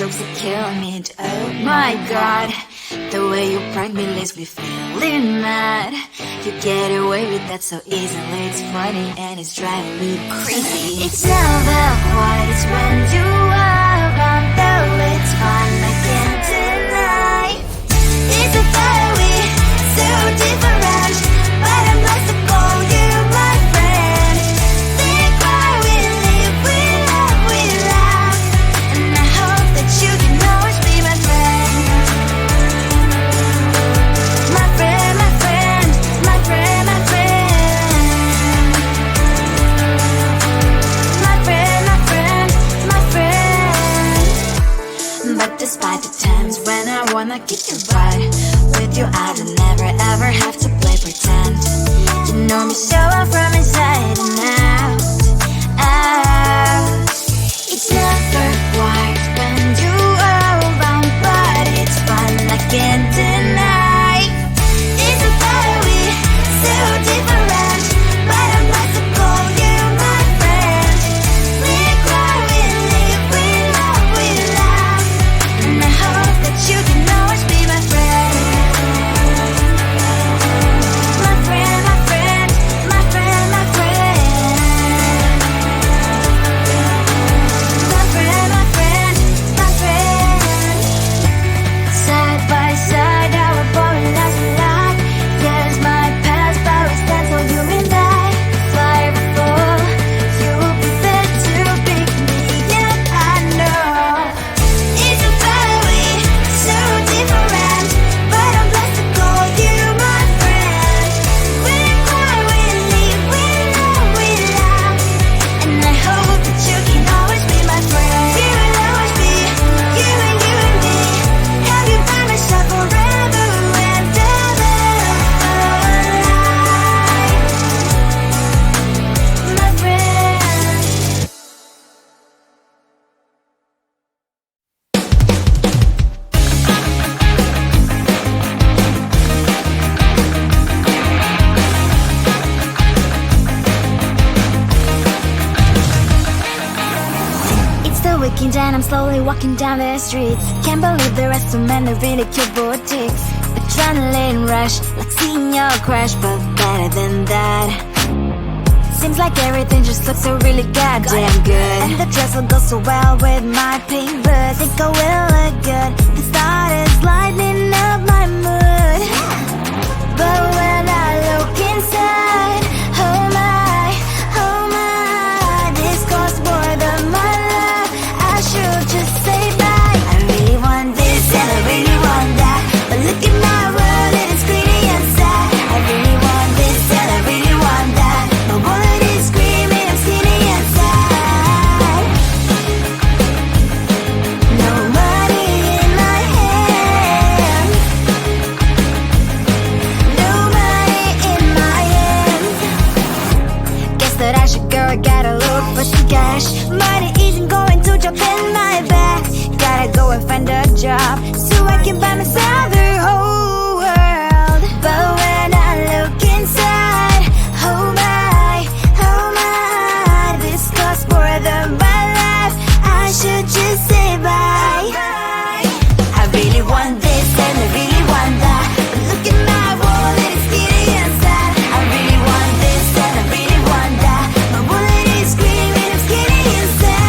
jokes that kill me. Oh my god, the way you prank me leaves me feeling mad. You get away with that so easily. It's funny and it's driving me crazy. It's never quite, it's when you are around, though it's fun, I can't deny. It's a fire we so different, but I'm lost to call you my friend. Think why we live, we laugh, and I hope that you can always be my friend. My friend, my friend, my friend, my friend. My friend, my friend, my friend. But despite the times when I wanna kick your butt, with you I don't never ever have to play pretend. You know me so well from inside and out, out. It's never quiet when you are around, but it's fun, I can't deny. It's a fire we so different, but I must call you my friend. We cry, we live, we love, and I hope that you can always be my friend. My friend, my friend, my friend, my friend. My friend, my friend, my friend. Side by side, our boring lives we like. Yes, my past, but we stand so you and I. Fly before you prepare to pick me up, I know. It's a fire we so different, but I'm blessed to call you my friend. We cry, we live, we love, and I hope that you can always be my friend. You will always be, you and me. Have you by my side forever and ever. My friend. It's the weekend and I'm slowly walking down the streets. Can't believe there are so many really cute boutiques. Adrenaline rush, like seeing your crush, but better than that. Seems like everything just looks so really goddamn good, and the dress will go so well with my pink boots. Think I will look good, the thought is lightening up my mood. But when I look inside, oh my, this costs more than my love. I should just say bye. I really want this and I really want that, but look at my world, it is pretty inside. I really want this and I really want that, my wallet is screaming, I'm skinny inside. No money in my hand, no money in my hand. Guess that I should go, gotta look for some cash. Money isn't going to jump in my bag. Gotta go and find a job so I can buy myself the whole world. But when I look inside, oh my, this costs more than my life. I should just say bye. I really want this and I really want that, but look at my wallet, it's skinny inside. I really want this and I really want that, my wallet is screaming, I'm skinny inside.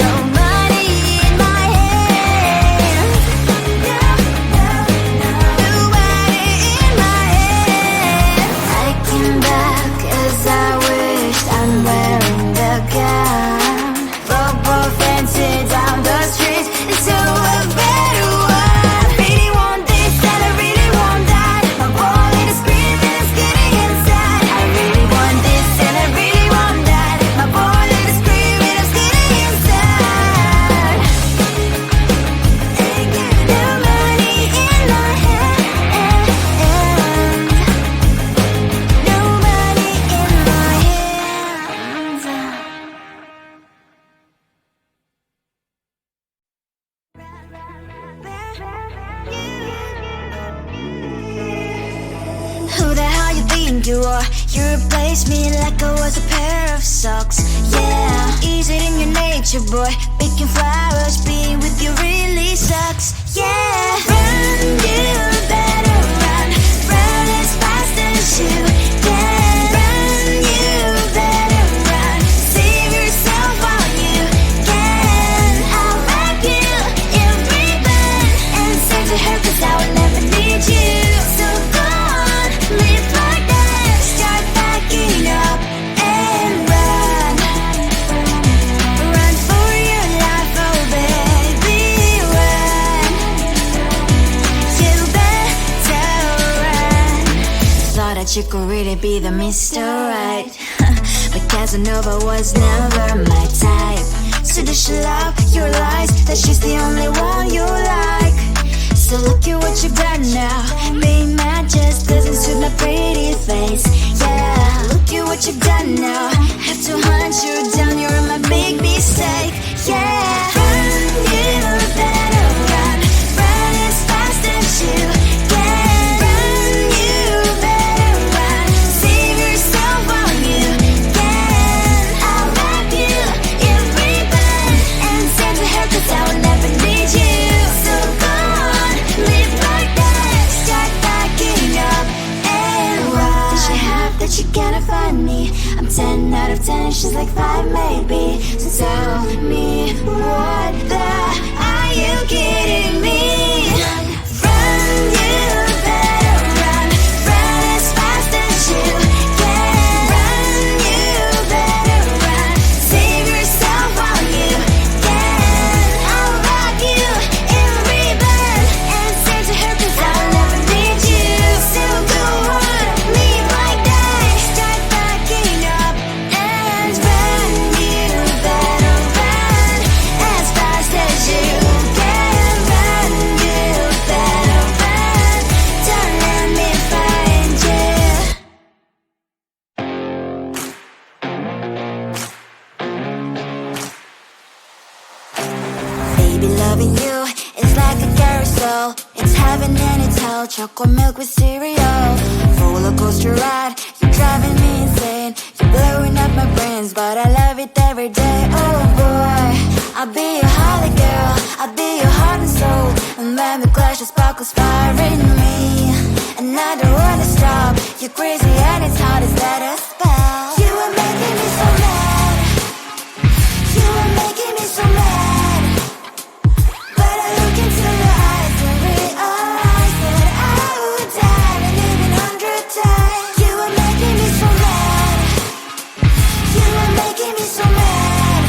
No money in my hand, no money in my hand. I came back 'cause I wish I'm wearing the gown. Robo fancy down the street into a better one. I really want this and I really want that, my wallet is screaming, I'm skinny inside. I really want this and I really want that, my wallet is screaming, I'm skinny inside. No money in my hand, no money in my hands. Who the hell you think you are? You replaced me like I was a pair of socks. Yeah, is it in your name? with your boy, picking flowers, being with you really sucks. Yeah, run, you better run, run as fast as you can. Run, you better run, save yourself while you can. I'll wrap you in ribbon and send to her 'cause I will never need you. So go on, live like that, start backing up and run. Run for your life, oh baby, run. You better run. Thought that you could really be the Mr. Right, but Casanova was never my type. So does she love your lies, that she's the only one you like? So look at what you've done now. Being mad just doesn't suit my pretty face. Yeah, look at what you've done now. Have to hunt you down, you're my big mistake. Yeah, run, you better run, run as fast as you can. Run, you better run, save yourself while you can. I'll wrap you in ribbon and send to her 'cause I will never need you. So go on, live like that, start backing up and run. Does she have that she cannot find me? I'm 10 out of 10, she's like 5 maybe. So tell me, what the, are you kidding me? Run, you better run, run as fast as you can. Run, you better run, save yourself while you can. I'll wrap you in ribbon and send to her 'cause I'll never need you. So go on, live like that, start backing up and run. You better run as fast as you can. Run, you better run, don't let me find you. Baby, loving you is like a carousel. It's heaven and it's hell. Chocolate milk with cereal. Roller coaster ride, you're driving me insane. You're blowing up my brains, but I love it every day. Oh boy, I'll be your holly girl, I'll be your heart and soul. And when we clash, the sparkles fire in me. And I don't wanna stop. You're crazy and it's hard as let a spell. You are making me so mad. You are making me so mad. But I look into your eyes and realize that I would die and even 100 times. You are making me so mad. You are making me so mad.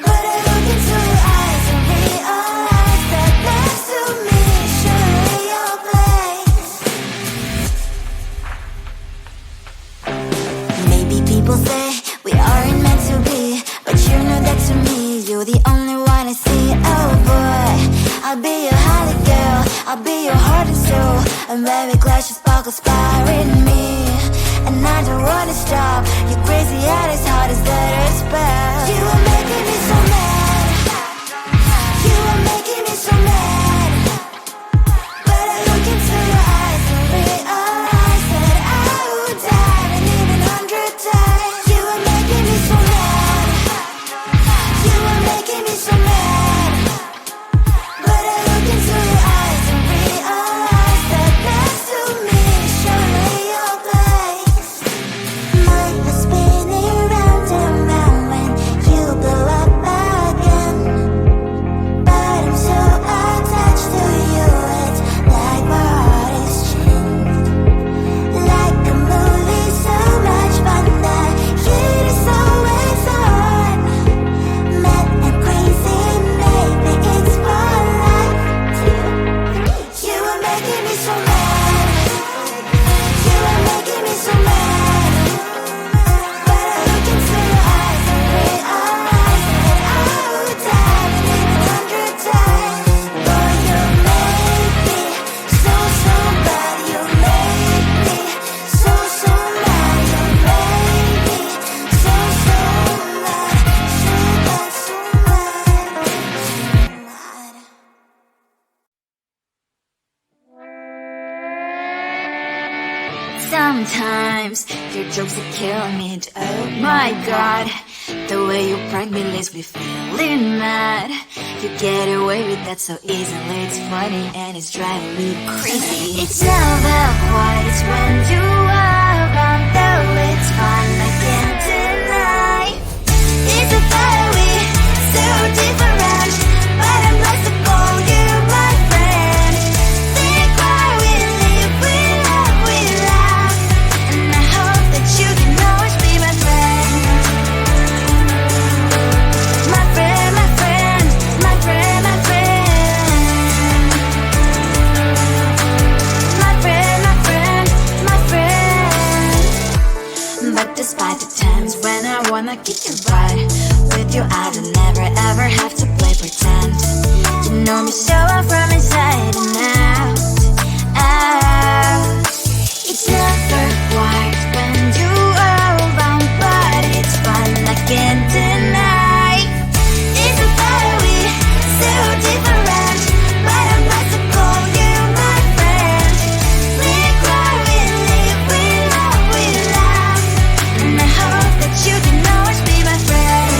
But I look into your eyes and realize that next to me is surely your place. Maybe people say we aren't meant to be, but you know that to me, you're the only one I see. Oh boy, I'll be your holly girl, I'll be your heart and soul. And when we clash, the sparkles fire in me. And I don't wanna stop. You're crazy and as hard as let a spell. You are making me so mad. You are making me so mad. But I look into your eyes and realize that I would die and even 100 times. You are making me so mad. You are making me so mad. But I look into your eyes and realize that next to me is surely your place. My heart's spinning round and round when you blow up my times. Your jokes are killing me. Oh my god, the way you prank me leaves me feeling mad. You get away with that so easily. It's funny and it's driving me crazy. It's never what it's when you are around. Though it's fun, I can't deny. It's a fiery, so different, but I'm lost to call you my friend. Think why we live, we love, we laugh, and I hope that you can always be my friend. My friend, my friend, my friend, my friend. My friend, my friend, my friend. But despite the times when I wanna kick your butt, with you I don't never ever have to play pretend. You know me so well from inside and out, out. It's never white when you are around, but it's fun, I can't deny. It's a fiery, so different, but I'm about to call you my friend. We cry, we live, we love, we laugh, and I hope that you can always be my friend.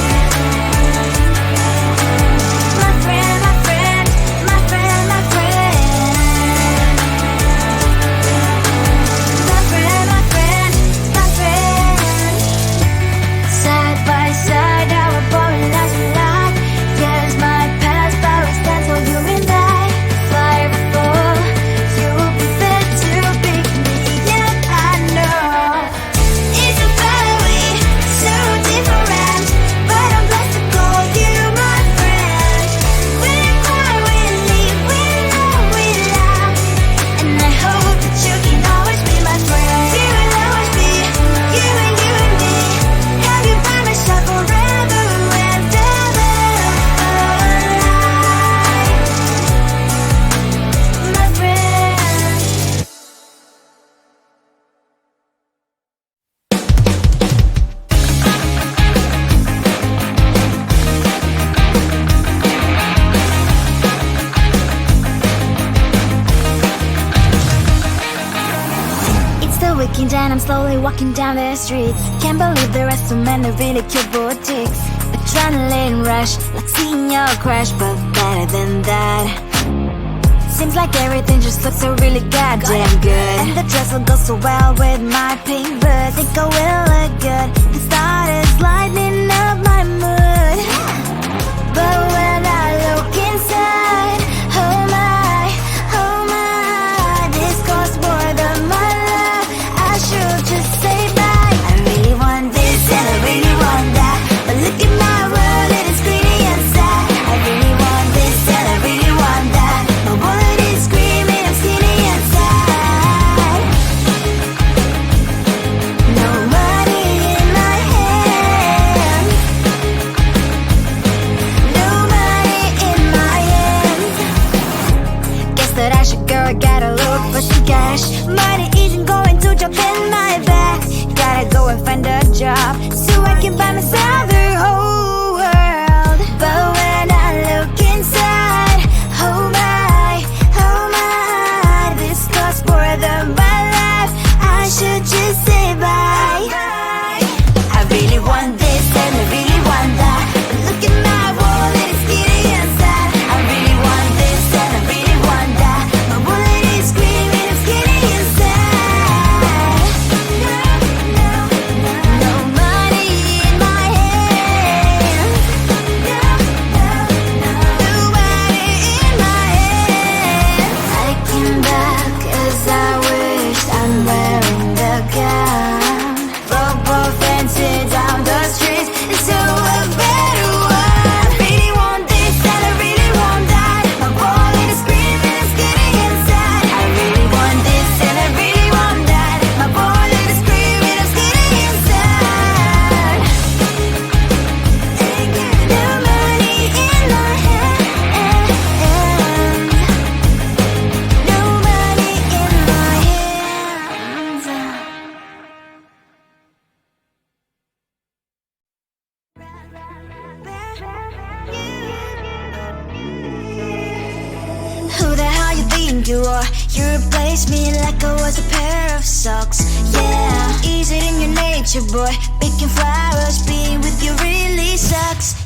My friend, my friend, my friend, my friend. My friend, my friend, my friend. Side by side, our boring lives we like. Yes, my past, but we stand so you and I. Fire before you prefer to pick me, yet I know it's a fiery, so different, but I'm blessed to call you my friend. We cry, we live, we love, we laugh, and I hope that you can always be my friend. We will always be you and me. Have you by my side forever and ever. My friend. It's the weekend and I'm slowly walking down the streets. Can't believe there are so many really cute boutiques. Adrenaline rush, like seeing your crush, but better than that. Seems like everything just looks so really goddamn good, and the dress will go so well with my pink boots. Think I will look good. The start is lighting up my mood. But when I look inside, oh my, this costs more than my love. I should just say bye. I really want this and I really want that, but look at my world, it is pretty inside. I really want this and I really want that, my wallet is screaming, I'm skinny inside. No money in my hand, no money in my hand. Guess that I should go, gotta look for some cash. Money isn't going to jump in my back. Gotta go and find a job so I can buy myself the whole world. But when I look inside, oh my, this costs more than my life. I should just say bye. I really want this and I really want that, but look at my wallet, it's skinny inside. I really want this and I really want that, my wallet is screaming, I'm skinny inside. No money in my hand. you are. You replaced me like I was a pair of socks. Yeah, is it in your nature, boy? Picking flowers, being with you really sucks.